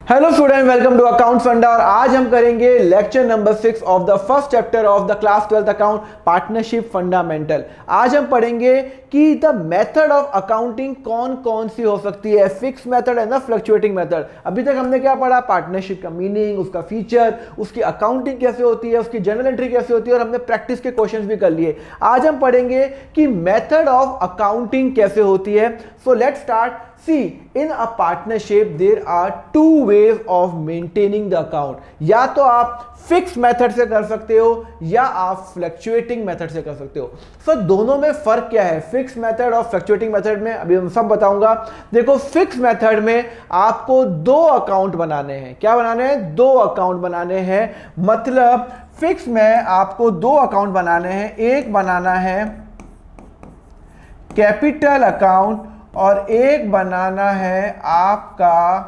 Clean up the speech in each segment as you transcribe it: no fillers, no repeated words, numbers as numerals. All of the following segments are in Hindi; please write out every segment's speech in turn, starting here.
Hello student, welcome to account funda. और आज हम करेंगे lecture number 6 of the first chapter of the class 12th account partnership fundamental. आज हम पढ़ेंगे कि द मेथड ऑफ अकाउंटिंग कौन कौन सी हो सकती है, fix method and the fluctuating method. अभी तक हमने क्या पढ़ा? पार्टनरशिप का मीनिंग, उसका फीचर, उसकी अकाउंटिंग कैसे होती है, उसकी जर्नल एंट्री कैसे होती है, और हमने प्रैक्टिस के क्वेश्चंस भी कर लिए। आज हम पढ़ेंगे कि मेथड ऑफ अकाउंटिंग कैसे होती है। So let's start. See, in a partnership there are two ways of maintaining the account. या तो आप फिक्स मेथड से कर सकते हो या आप फ्लक्चुएटिंग मेथड से कर सकते हो। सो दोनों में फर्क क्या है, फिक्स मेथड और फ्लक्चुएटिंग मेथड में? अभी हम सब बताऊंगा। देखो, फिक्स मेथड में आपको दो अकाउंट बनाने हैं। क्या बनाने हैं? दो अकाउंट बनाने हैं। मतलब फिक्स में आपको दो अकाउंट बनाने हैं। एक बनाना है कैपिटल अकाउंट और एक बनाना है आपका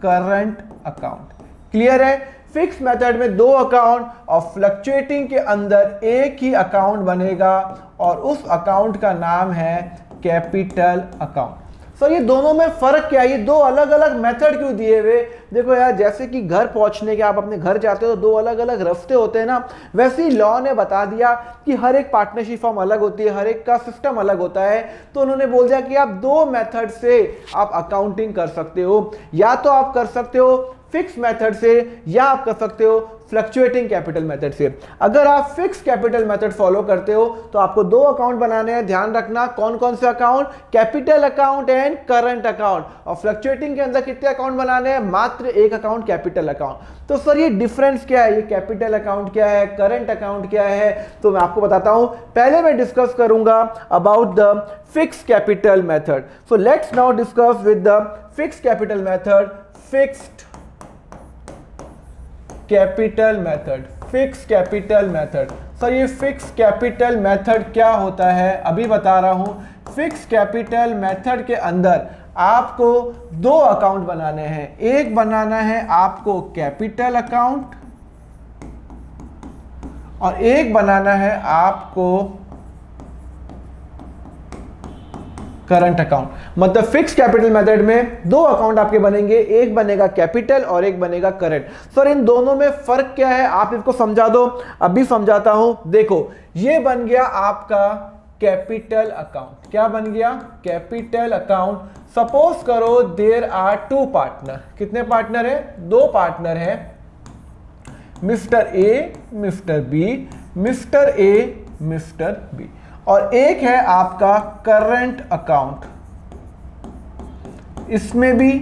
करंट अकाउंट। क्लियर है? फिक्स मेथड में दो अकाउंट और फ्लक्चुएटिंग के अंदर एक ही अकाउंट बनेगा और उस अकाउंट का नाम है कैपिटल अकाउंट। सो ये दोनों में फर्क क्या है? ये दो अलग अलग मेथड क्यों दिए हुए? देखो यार, जैसे कि घर पहुंचने के, आप अपने घर जाते हो तो दो अलग अलग रास्ते होते हैं ना, वैसे ही लॉ ने बता दिया कि हर एक पार्टनरशिप फॉर्म अलग होती है, हर एक का सिस्टम अलग होता है। तो उन्होंने बोल दिया कि आप दो मेथड से आप अकाउंटिंग कर सकते हो। या तो आप कर सकते हो फिक्स मेथड से या आप कर सकते हो फ्लक्चुएटिंग कैपिटल मेथड से। अगर आप फिक्स कैपिटल मेथड फॉलो करते हो तो आपको दो अकाउंट बनाने हैं। ध्यान रखना कौन कौन से account? Capital account and current account. और फ्लक्चुएटिंग के अंदर कितने अकाउंट बनाने हैं? मात्र एक अकाउंट, कैपिटल अकाउंट। तो सर ये डिफरेंस क्या है? ये कैपिटल अकाउंट क्या है, करंट अकाउंट क्या है? तो मैं आपको बताता हूं। पहले मैं डिस्कस करूंगा about the fix capital method. So let's now discuss with the fix capital method. Fixed capital method, fix capital method. Sir ये फिक्स कैपिटल मेथड क्या होता है? अभी बता रहा हूं। फिक्स कैपिटल मेथड के अंदर आपको दो अकाउंट बनाने हैं। एक बनाना है आपको कैपिटल अकाउंट और एक बनाना है आपको करंट अकाउंट। मतलब फिक्स कैपिटल मेथड में दो अकाउंट आपके बनेंगे, एक बनेगा कैपिटल और एक बनेगा करंट। सर इन दोनों में फर्क क्या है? आप इसको समझा दो। अभी समझाता हूं। देखो, ये बन गया आपका कैपिटल अकाउंट। क्या बन गया? Capital account. सपोज करो देयर आर टू पार्टनर। कितने पार्टनर है? दो पार्टनर है, mister A, mister B, mister A, mister B. और एक है आपका करंट अकाउंट। इसमें भी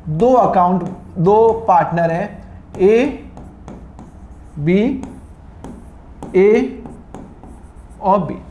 दो अकाउंट, दो पार्टनर हैं, ए बी, ए और बी।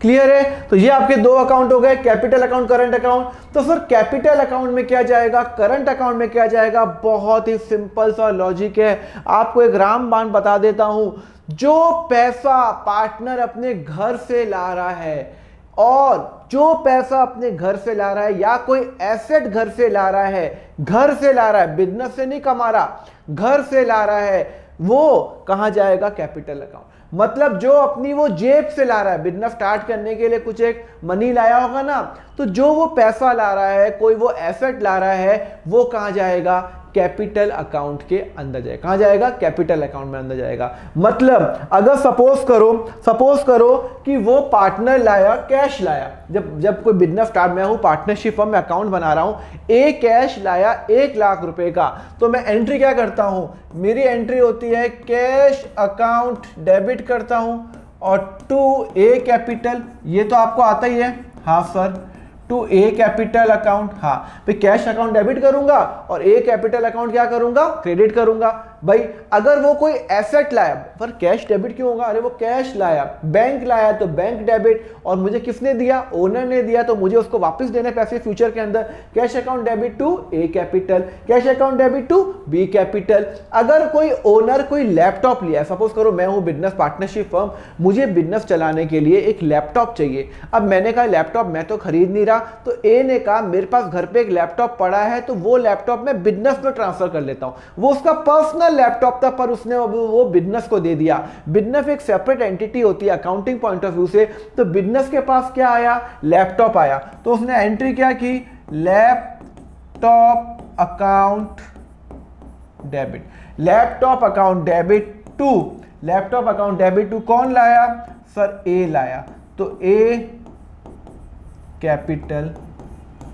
क्लियर है? तो ये आपके दो अकाउंट हो गए, कैपिटल अकाउंट, करंट अकाउंट। तो सर कैपिटल अकाउंट में क्या जाएगा, करंट अकाउंट में क्या जाएगा? बहुत ही सिंपल सा लॉजिक है। आपको एक रामबाण बता देता हूं। जो पैसा पार्टनर अपने घर से ला रहा है, और जो पैसा अपने घर से ला रहा है या कोई एसेट घर से ला रहा है, घर से ला रहा है, बिजनेस से नहीं कमा रहा, घर से ला रहा है, वो कहां जाएगा? Capital account. मतलब जो अपनी वो जेब से ला रहा है, बिजनेस स्टार्ट करने के लिए कुछ एक मनी लाया होगा ना, तो जो वो पैसा ला रहा है, कोई वो एसेट ला रहा है, वो कहां जाएगा? कैपिटल अकाउंट के अंदर जाएगा। कहां जाएगा? कैपिटल अकाउंट में अंदर जाएगा। मतलब अगर सपोज करो कि वो पार्टनर लाया, कैश लाया। जब कोई बिजनेस स्टार्ट, मैं हूं पार्टनरशिप फर्म में अकाउंट बना रहा हूं, ए कैश लाया 1 लाख रुपए का, तो मैं एंट्री क्या करता हूं? मेरी एंट्री होती है कैश अकाउंट डेबिट करता हूं और टू ए कैपिटल। ये तो आपको आता ही है। हाँ sir, two A capital account. हाँ भाई, कैश अकाउंट डेबिट करूंगा और ए कैपिटल अकाउंट क्या करूंगा? क्रेडिट करूंगा। भाई अगर वो कोई एसेट लाया, पर कैश डेबिट क्यों होगा? अरे वो कैश लाया, बैंक लाया तो बैंक डेबिट, और मुझे किसने दिया? ओनर ने दिया, तो मुझे उसको वापस देने पैसे फ्यूचर के अंदर। Cash account debit to A capital, cash account debit to B capital. अगर कोई ओनर कोई लैपटॉप लिया, सपोज करो मैं हूं बिजनेस पार्टनरशिप फर्म, मुझे बिजनेस चलाने के लिए एक लैपटॉप चाहिए। अब मैंने कहा लैपटॉप मैं तो खरीद नहीं रहा, तो ए ने कहा मेरे पास घर पे एक लैपटॉप पड़ा है, तो वो लैपटॉप मैं बिजनेस में ट्रांसफर कर लेता हूं। वो उसका पर्सनल लैपटॉप था, पर उसने वो बिजनेस को दे दिया। बिजनेस एक सेपरेट एंटिटी होती है अकाउंटिंग पॉइंट ऑफ व्यू से, तो बिजनेस के पास क्या आया? लैपटॉप आया। तो उसने एंट्री क्या की? Laptop account debit, laptop account debit to, laptop account debit to कौन लाया सर, ए लाया, तो ए कैपिटल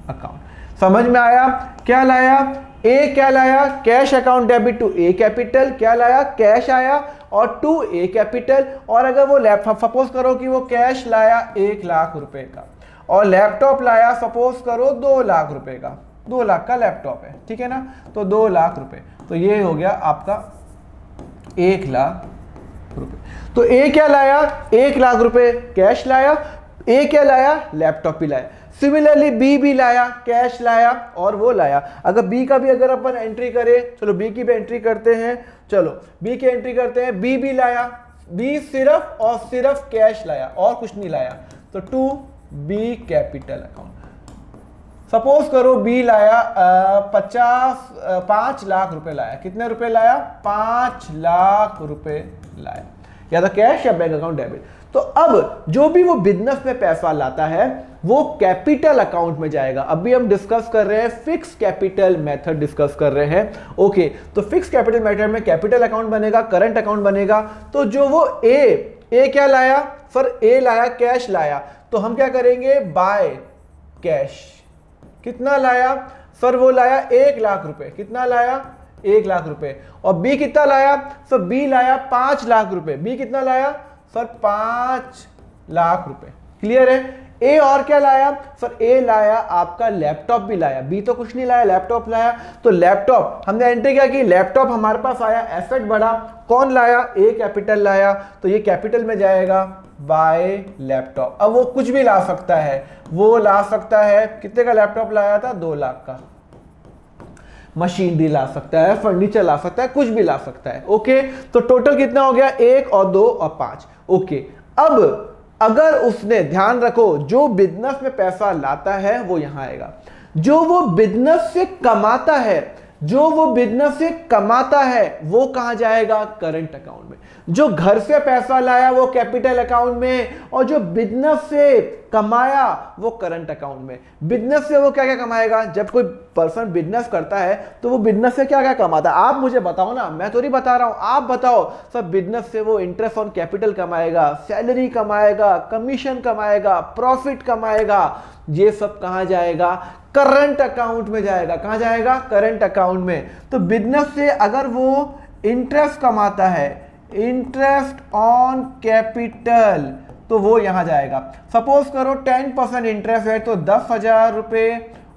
अकाउंट। समझ में आया क्या लाया, ए क्या लाया, cash account debit to A capital, क्या लाया कैश आया और टू ए कैपिटल। और अगर वो लैपटॉप सपोज करो कि वो कैश लाया 1 लाख रुपए का और लैपटॉप लाया सपोज करो 2 लाख रुपए का, 2 लाख का लैपटॉप है, ठीक है ना, तो 2 लाख रुपए, तो ये हो गया आपका 1 लाख रुपए। तो ए क्या लाया 1 लाख रुपए कैश लाया, ए क्या लाया लैपटॉप भी लाया। सिमिलरली बी भी लाया, कैश लाया और वो लाया। अगर बी का भी अगर अपन एंट्री करें, चलो बी की भी एंट्री करते हैं, चलो बी की एंट्री करते हैं, बी भी लाया, बी सिर्फ और सिर्फ कैश लाया और कुछ नहीं लाया, तो to B capital account. Suppose करो बी लाया 5 लाख रुपए लाया, कितने रुपए लाया 5 लाख रुपए लाया, या तो कैश या बैंक अकाउंट डेबिट। तो अब जो भी वो बिजनेस में पैसा लाता है वो कैपिटल अकाउंट में जाएगा। अभी हम डिस्कस कर रहे हैं फिक्स कैपिटल मेथड डिस्कस कर रहे हैं, ओके। तो फिक्स कैपिटल मेथड में कैपिटल अकाउंट बनेगा, करंट अकाउंट बनेगा। तो जो वो ए क्या लाया सर, ए लाया कैश लाया, तो हम क्या करेंगे बाय कैश। कितना लाया सर, वो लाया 1 लाख रुपए, कितना लाया 1 लाख रुपए। और बी कितना लाया सर, बी लाया 5 लाख रुपए, बी कितना लाया सर 5 लाख रुपए, क्लियर है। ए और क्या लाया सर, ए लाया आपका लैपटॉप भी लाया, बी तो कुछ नहीं लाया लैपटॉप लाया। तो लैपटॉप हमने एंट्री क्या की, लैपटॉप हमारे पास आया, एसेट बढ़ा, कौन लाया ए कैपिटल लाया, तो ये कैपिटल में जाएगा बाय लैपटॉप। अब वो कुछ भी ला सकता है, वो ला सकता है, कितने का लैपटॉप लाया था 2 लाख का, मशीनरी ला सकता है, फर्नीचर ला सकता है, कुछ भी ला सकता है, ओके। तो टोटल कितना हो गया 1 और 2 और 5, ओके। अब अगर उसने, ध्यान रखो, जो बिजनेस में पैसा लाता है वो यहां आएगा, जो वो बिजनेस से कमाता है, जो वो बिजनेस से कमाता है वो कहां जाएगा करंट अकाउंट में। जो घर से पैसा लाया वो कैपिटल अकाउंट में, और जो बिजनेस से कमाया वो करंट अकाउंट में। बिजनेस से वो क्या क्या कमाएगा, जब कोई पर्सन बिजनेस करता है तो वो बिजनेस से क्या क्या कमाता है, आप मुझे बताओ ना, मैं तो नहीं बता रहा हूं, आप बताओ। सब बिजनेस से वो इंटरेस्ट ऑन कैपिटल कमाएगा, सैलरी कमाएगा, कमीशन कमाएगा, प्रॉफिट कमाएगा, ये सब कहां जाएगा करंट अकाउंट में जाएगा। कहां जाएगा करंट अकाउंट में। तो बिजनेस से अगर वो इंटरेस्ट कमाता है, इंटरेस्ट ऑन कैपिटल, तो वो यहां जाएगा। सपोज करो 10% इंटरेस्ट है तो 10,000 रुपए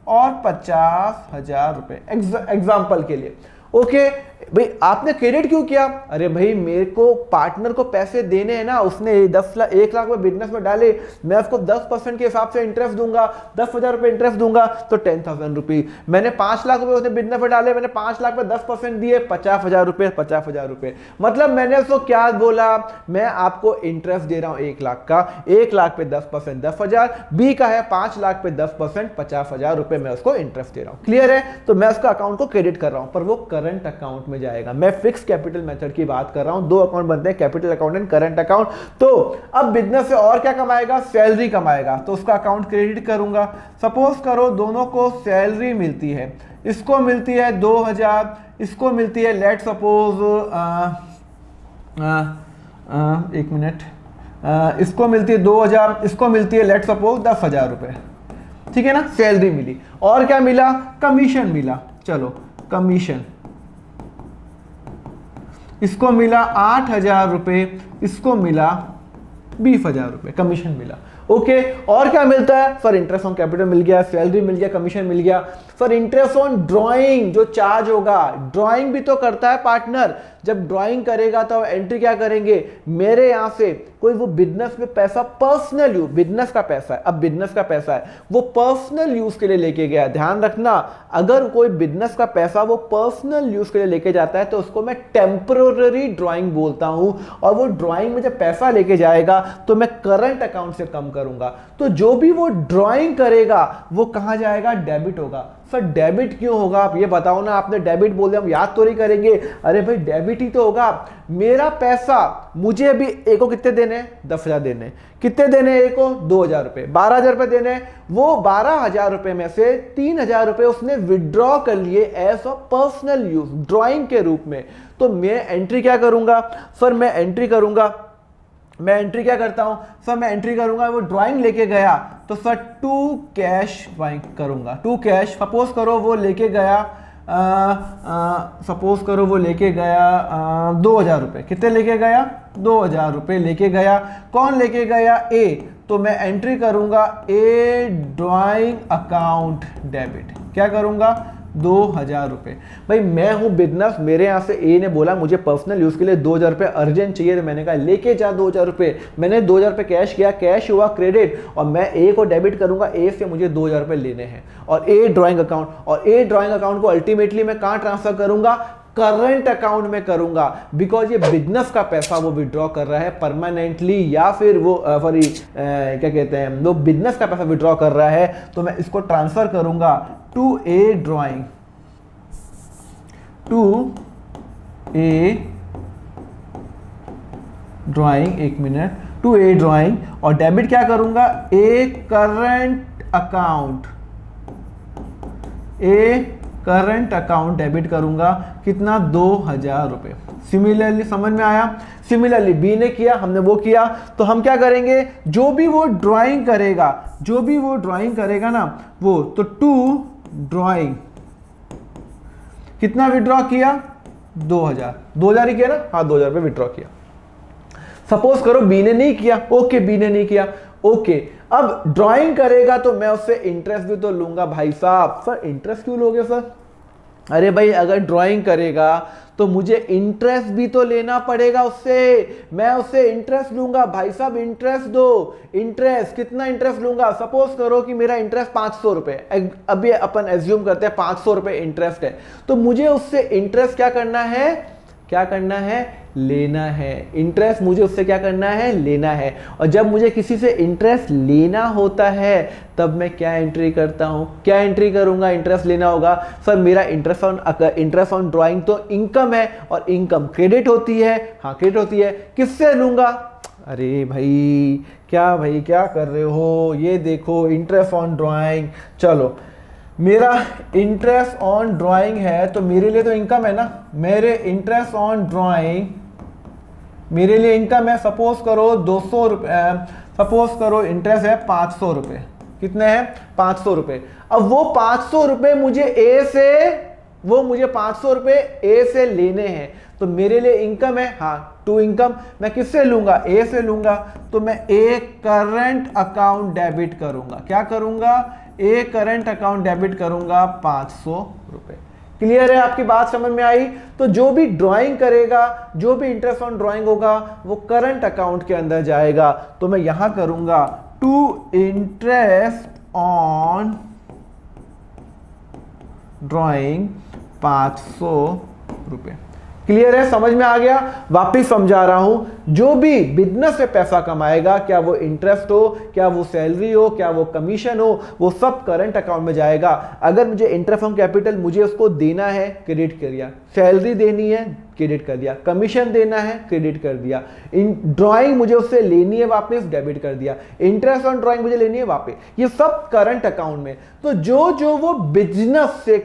और 50,000 रुपए, एग्जाम्पल के लिए, ओके। भाई आपने क्रेडिट क्यों किया, अरे भाई मेरे को पार्टनर को पैसे देने हैं ना, उसने 1 लाख रुपए बिजनेस में डाले, मैं उसको 10% के हिसाब से इंटरेस्ट दूंगा, 10,000 रुपए इंटरेस्ट दूंगा, तो 10,000 रुपए। मैंने 5 लाख रुपए उसने बिजनेस में डाले, मैंने 5 लाख पे 10% दिए, 50,000 रुपए, 50,000 रुपए। मतलब मैंने उसको क्या बोला, मैं आपको इंटरेस्ट दे रहा हूं 1 लाख का, 1 लाख पे 10% 10,000, बी का है 5 लाख पे 10% 50,000 रुपए मैं उसको इंटरेस्ट दे रहा हूं, क्लियर है। तो मैं उसका अकाउंट को क्रेडिट कर रहा हूं, पर वो करंट अकाउंट में जाएगा। मैं फिक्स कैपिटल मेथड की बात कर रहा हूं, 2 अकाउंट बनते हैं, capital account and current account. तो अब बिजनेस से और क्या कमाएगा, सैलरी कमाएगा, तो उसका अकाउंट क्रेडिट करूंगा। सपोज करो दोनों को सैलरी मिलती है, इसको मिलती है 2,000, इसको मिलती है लेट सपोज 1 मिनट, इसको मिलती है 2,000, इसको मिलती है लेट सपोज 10,000 रुपए, ठीक है ना, सैलरी मिली। और क्या मिला, कमीशन मिला, चलो कमीशन, इसको मिला 8,000 रुपए, इसको मिला 20,000 रुपए, कमीशन मिला, ओके। और क्या मिलता है सर, इंटरेस्ट ऑन कैपिटल मिल गया, सैलरी मिल गया, कमीशन मिल गया। सर इंटरेस्ट ऑन ड्राइंग जो चार्ज होगा, ड्राइंग भी तो करता है पार्टनर, जब ड्राइंग करेगा तो एंट्री क्या करेंगे, मेरे यहां से कोई वो बिजनेस में पैसा पर्सनल यूज, बिजनेस का पैसा है, अब बिजनेस का पैसा है वो पर्सनल यूज के लिए लेके गया। ध्यान रखना, अगर कोई बिजनेस का पैसा वो पर्सनल यूज के लिए लेके जाता है तो उसको मैं टेम्पररी ड्राइंग बोलता हूं, और वो ड्राइंग में जब पैसा लेके जाएगा तो मैं करंट अकाउंट से कम करूंगा। तो जो भी वो ड्राइंग करेगा वो कहां जाएगा, डेबिट होगा। सर डेबिट क्यों होगा, आप ये बताओ ना, आपने डेबिट बोल दिया हम याद तो नहीं करेंगे। अरे भाई डेबिट ही तो होगा, मेरा पैसा मुझे अभी ए को कितने देने हैं, 10,000 देने हैं। कितने देने हैं ए को, 2,000 रुपये, 12,000 रुपये देने हैं। वो 12,000 रुपये में से 3,000 रुपये उसने विड्रॉ कर लिए as a personal use, drawing के रूप में। तो मैं एंट्री क्या करूंगा सर, मैं एंट्री क्या करता हूं सर, मैं एंट्री करूंगा, वो ड्राइंग लेके गया तो सर टू कैश ड्राइंग करूंगा, टू कैश। सपोज करो वो लेके गया 2,000 रुपये। कितने लेके गया, 2,000 रुपये लेके गया। कौन लेके गया, ए। तो मैं एंट्री करूंगा ए ड्राइंग अकाउंट डेबिट। क्या करूंगा, 2,000 रुपये। भाई मैं हूं बिजनेस, मेरे यहाँ से ए ने बोला मुझे पर्सनल यूज के लिए 2,000 रुपये अर्जेंट चाहिए, तो मैंने कहा लेके जा 2,000 रुपये। मैंने 2,000 रुपये कैश किया, कैश हुआ क्रेडिट, और मैं ए को डेबिट करूंगा, ए से मुझे 2,000 रुपये लेने हैं, और ए ड्राइंग अकाउंट, और ए ड्राइंग अकाउंट को अल्टीमेटली मैं कहाँ ट्रांसफर करूंगा, करंट अकाउंट में करूंगा। बिकॉज ये बिजनेस का पैसा वो विड्रॉ कर रहा है परमानेंटली, या फिर वो सॉरी क्या कहते हैं, वो बिजनेस का पैसा विड्रॉ कर रहा है, तो मैं इसको ट्रांसफर करूंगा टू ए ड्राइंग, एक मिनट, टू ए ड्राइंग, और डेबिट क्या करूंगा, ए करंट अकाउंट डेबिट करूंगा। कितना, 2,000 रुपये। सिमिलरली समझ में आया। सिमिलरली बी ने किया, हमने वो किया, तो हम क्या करेंगे, जो भी वो ड्राइंग करेगा ना वो, तो टू ड्राइंग कितना विड्रॉ किया, 2,000 ही किया ना, हाँ 2,000 रुपये विड्रॉ किया। सपोज करो बी ने नहीं किया, ओके बी ने नहीं किया, ओके। अब ड्राइंग करेगा तो मैं उससे इंटरेस्ट भी तो लूंगा। भाई साहब सर इंटरेस्ट क्यों लोगे सर, अरे भाई अगर ड्राइंग करेगा तो मुझे इंटरेस्ट भी तो लेना पड़ेगा उससे, मैं उससे इंटरेस्ट लूंगा। भाई साहब इंटरेस्ट दो, इंटरेस्ट कितना इंटरेस्ट लूंगा, सपोज करो कि मेरा इंटरेस्ट 500 रुपये, अभी अपन एज्यूम करते हैं 500 रुपये इंटरेस्ट है, तो मुझे उससे इंटरेस्ट क्या करना है, लेना है। इंटरेस्ट मुझे उससे क्या करना है, लेना है। और जब मुझे किसी से इंटरेस्ट लेना होता है तब मैं क्या एंट्री करता हूं, क्या एंट्री करूंगा, इंटरेस्ट लेना होगा। सर मेरा इंटरेस्ट ऑन ड्राइंग तो इनकम है, और इनकम क्रेडिट होती है, हाँ क्रेडिट होती है, किससे लूंगा। अरे भाई क्या कर रहे हो, ये देखो इंटरेस्ट ऑन ड्राइंग, चलो मेरा इंटरेस्ट ऑन ड्राइंग है तो मेरे लिए तो इनकम है ना, मेरे इंटरेस्ट ऑन ड्राइंग मेरे लिए इनकम है। सपोज करो 200 रुपये, सपोज करो इंटरेस्ट है 500 रुपये, कितने हैं, 500 रुपये। अब वो 500 रुपये मुझे मुझे 500 रुपये ए से लेने हैं, तो मेरे लिए इनकम है, हाँ टू इनकम। मैं किससे लूंगा, ए से लूंगा, तो मैं ए करंट अकाउंट डेबिट करूंगा। क्या करूंगा, ए करंट अकाउंट डेबिट करूंगा 500 रुपये। क्लियर है, आपकी बात समझ में आई। तो जो भी ड्राइंग करेगा, जो भी इंटरेस्ट ऑन ड्राइंग होगा वो करंट अकाउंट के अंदर जाएगा। तो मैं यहां करूंगा टू इंटरेस्ट ऑन ड्राइंग 500 रुपये। क्लियर है, समझ में आ गया। वापिस समझा रहा हूं, जो भी बिजनेस से पैसा कमाएगा, क्या वो इंटरेस्ट हो, क्या वो सैलरी हो, क्या वो कमीशन हो, वो सब करंट अकाउंट में जाएगा। अगर मुझे इंटरेस्ट ऑन कैपिटल मुझे उसको देना है, क्रेडिट कर दिया। सैलरी देनी है, क्रेडिट कर दिया। कमीशन देना है, क्रेडिट कर दिया। ड्राइंग मुझे उससे लेनी है वापस, डेबिट कर दिया। इंटरेस्ट ऑन ड्राइंग मुझे लेनी है वापस, ये सब करंट अकाउंट में। तो जो वो बिजनेस से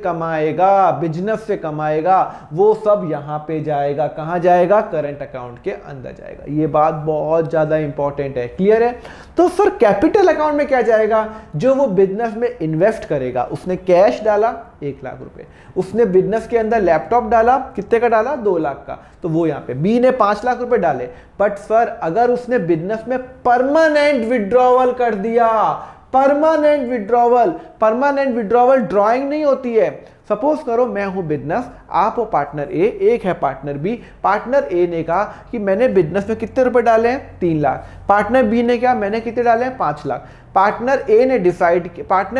कमाएगा वो सब यहां पे जाएगा। कहां जाएगा, करंट अकाउंट के अंदर जाएगा। ये बात बहुत ज्यादा इंपॉर्टेंट है। क्लियर है। तो सर कैपिटल अकाउंट में क्या जाएगा, जो वो बिजनेस में इन्वेस्ट करेगा। उसने कैश डाला 1 लाख रुपए, उसने बिजनेस के अंदर लैपटॉप डाला, कितने का डाला, 2 लाख का, तो वो यहाँ पे बी ने 5 लाख रुपए डाले। बट सर अगर उसने बिजनेस में परमानेंट विड्रॉवल कर दिया, परमानेंट विड्रॉवल ड्राइंग नहीं होती है। सपोज करो मैं हूं बिजनेस, आप हो पार्टनर ए, एक है पार्टनर बी। पार्टनर ए ने कहा कि मैंने बिजनेस में कितने रुपए डाले हैं, 3 लाख। पार्टनर बी ने कहा मैंने कितने डाले हैं, 5 लाख। पार्टनर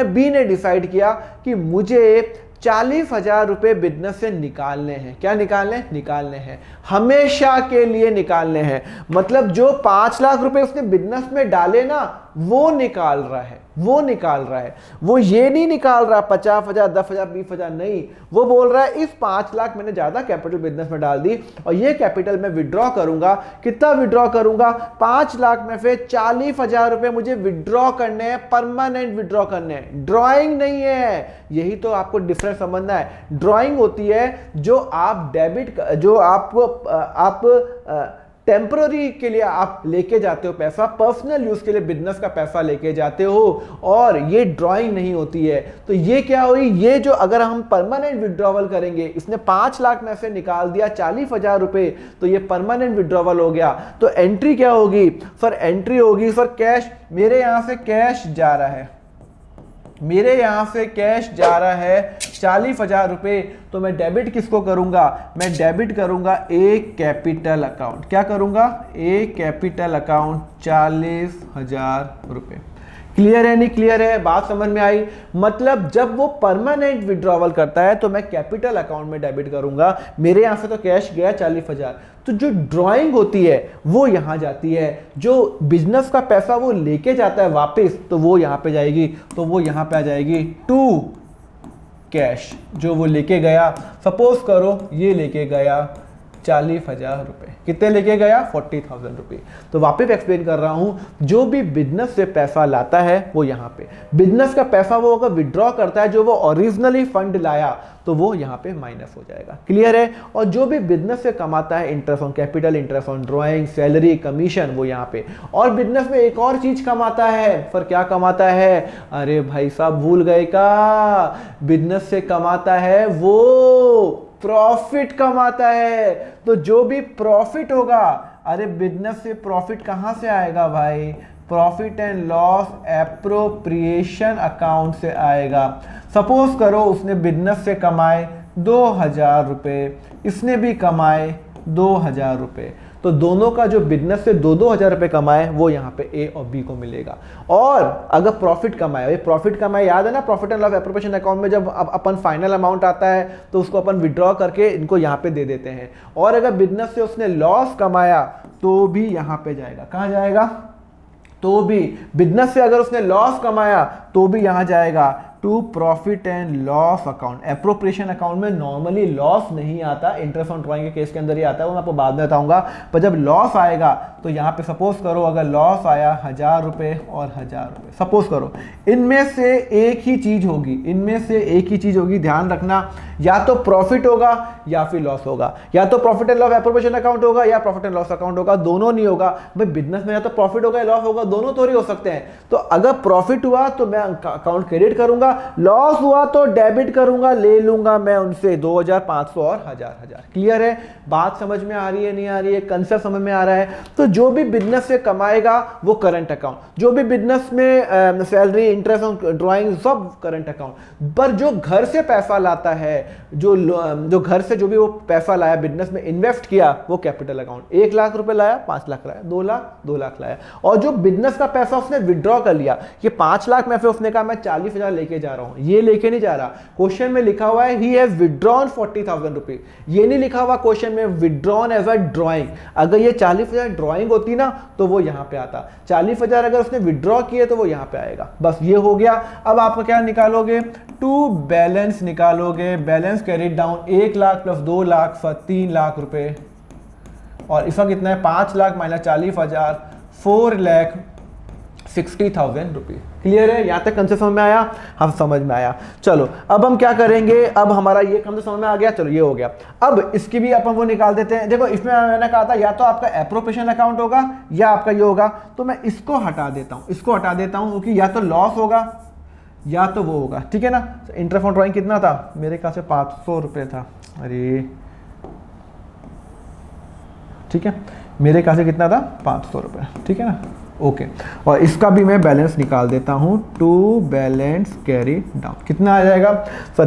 बी ने डिसाइड किया कि मुझे 40,000 रुपए बिजनेस से निकालने हैं। क्या निकालने हैं, हमेशा के लिए निकालने हैं। मतलब जो 5 लाख रुपए उसने बिजनेस में डाले ना, वो निकाल रहा है। वो निकाल रहा है। वो ये नहीं निकाल रहा 50,000, 10,000, 20,000, नहीं, वो बोल रहा है इस 5 लाख मैंने ज़्यादा कैपिटल बिजनेस में डाल दी और ये कैपिटल मैं विड्रॉ करूंगा। कितना विड्रॉ करूंगा? 5 लाख में से 40,000 रुपये मुझे विड्रॉ करने हैं, परमानेंट विड्रॉ करने हैं, ड्रॉइंग नहीं है। यही तो आपको डिफरेंस समझना है। ड्रॉइंग होती है जो आप डेबिट, जो आप टेम्पररी के लिए आप लेके जाते हो पैसा, पर्सनल यूज के लिए बिजनेस का पैसा लेके जाते हो, और ये ड्राइंग नहीं होती है। तो ये क्या हुई? ये जो अगर हम परमानेंट विड्रॉवल करेंगे, इसने 5 लाख में से निकाल दिया 40,000 रुपए, तो ये परमानेंट विड्रॉवल हो गया। तो एंट्री क्या होगी सर? एंट्री होगी सर कैश, मेरे यहां से कैश जा रहा है, मेरे यहां से कैश जा रहा है 40,000 रुपए, तो मैं डेबिट किसको करूंगा? मैं डेबिट करूंगा ए कैपिटल अकाउंट। क्या करूंगा? ए कैपिटल अकाउंट 40,000 रुपए। क्लियर है? नहीं क्लियर है? बात समझ में आई? मतलब जब वो परमानेंट विड्रॉवल करता है तो मैं कैपिटल अकाउंट में डेबिट करूंगा। मेरे यहां से तो कैश गया 40,000, तो जो ड्राइंग होती है वो यहां जाती है, जो बिजनेस का पैसा वो लेके जाता है वापस, तो वो यहां पे जाएगी, तो वो यहां पे आ जाएगी टू कैश। जो वो लेके गया, सपोज करो ये लेके गया 40,000 रुपए। कितने लेके गया? 40,000 रुपए। तो वापस एक्सप्लेन कर रहा हूं, जो भी बिजनेस से पैसा लाता है वो यहां पे, बिजनेस का पैसा वो अगर विड्रॉ करता है, जो वो ओरिजिनली फंड लाया, तो वो यहां पे माइनस हो जाएगा। क्लियर है? और जो भी बिजनेस से कमाता है, interest on capital, interest on drawing, salary, commission, वो यहां पे। और बिजनेस में एक और चीज कमाता है, पर क्या कमाता है? अरे भाई साहब भूल गए का? बिजनेस से कमाता है वो प्रॉफिट कमाता है। तो जो भी प्रॉफिट होगा, अरे बिजनेस से प्रॉफिट कहां से आएगा भाई? Profit and loss appropriation account से आएगा। सपोज करो उसने बिजनेस से कमाए 2,000 रुपए, इसने भी कमाए 2,000 रुपए, तो दोनों का जो बिजनेस से 2,000 रुपए कमाए वो यहाँ पे ए और बी को मिलेगा। और अगर प्रॉफिट कमाए, प्रॉफिट कमाए, याद है ना profit and loss appropriation account में जब अपन फाइनल अमाउंट आता है तो उसको अपन विड्रॉ करके इनको यहाँ पे दे देते हैं। और अगर बिजनेस से उसने लॉस कमाया तो भी यहाँ पे जाएगा। कहाँ जाएगा? तो भी बिजनेस से अगर उसने लॉस कमाया तो भी यहां जाएगा to profit and loss account. Appropriation account में नॉर्मली लॉस नहीं आता, इंटरेस्ट ऑन ड्रॉइंग के केस के अंदर ही आता है, वो मैं आपको बाद में बताऊंगा। पर जब लॉस आएगा तो यहां पे सपोज करो अगर लॉस आया 1,000 रुपए और 1,000 रुपए, सपोज करो इनमें से एक ही चीज होगी, इनमें से एक ही चीज होगी, ध्यान रखना, या तो प्रॉफिट होगा या फिर लॉस होगा, या तो profit and loss appropriation account होगा या प्रॉफिट एंड लॉस अकाउंट होगा, दोनों नहीं होगा। भाई बिजनेस में या तो प्रॉफिट होगा या लॉस होगा, दोनों थोड़ी हो सकते हैं। तो अगर प्रॉफिट हुआ तो मैं अकाउंट क्रेडिट करूंगा, लॉस हुआ तो डेबिट करूंगा, ले लूंगा मैं उनसे 2,500 और 1,000। क्लियर है? बात समझ में आ रही है? नहीं आ रही है? कंसेप्ट समझ में आ रहा है? तो जो भी बिजनेस से कमाएगा वो करंट अकाउंट, जो भी बिजनेस में सैलरी, इंटरेस्ट, ड्राइंग, सब करंट अकाउंट। पर जो घर से पैसा लाता है, जो घर से जो भी वो पैसा लाया बिजनेस में इन्वेस्ट किया, वो कैपिटल अकाउंट। 1 लाख रुपए लाया, 5 लाख लाया, 2 लाख लाया। और जो बिजनेस का पैसा उसने विड्रॉ कर लिया, ये 5 लाख में फिर उसने कहा मैं 40,000 लेके जा रहा हूं, ये लेके नहीं जा रहा। क्वेश्चन में लिखा हुआ है ही हैज विड्रॉन 40,000 रुपए, ये नहीं लिखा हुआ क्वेश्चन में विड्रॉन एज अ ड्रॉइंग। अगर ये 40,000 ड्रॉइंग होती ना तो वो यहां पे आता, 40,000 अगर उसने विड्रॉ किए तो वो यहां पे आएगा। बस ये हो गया। अब आप क्या निकालोगे? टू बैलेंस निकालोगे, balance carried down 1 lakh plus 2 lakh 3 lakh रुपए, और इसका कितना है? 5 लाख माइनस 40,000, 4,60,000 रुपये। क्लियर है? यहां तक कंसेप्ट समझ में आया? हम समझ में आया। चलो अब हम क्या करेंगे, अब हमारा ये कंसेप्ट समझ में आ गया, चलो ये हो गया। अब इसकी भी अपन वो निकाल देते हैं। देखो इसमें मैंने कहा था या तो आपका एप्रोप्रिएशन अकाउंट होगा या आपका ये होगा, तो मैं इसको हटा देता हूं, इसको हटा देता हूं, क्योंकि या तो लॉस होगा या तो वो होगा। ठीक है ना? इंटरेस्ट ऑन ड्रॉइंग कितना था? मेरे ख्याल से 500 रुपये था। अरे ठीक है, मेरे ख्याल से कितना था? 500 रुपये। ठीक है ना? ओके। और इसका भी मैं बैलेंस निकाल देता हूं, टू बैलेंस कैरी डाउन कितना आ जाएगा sir?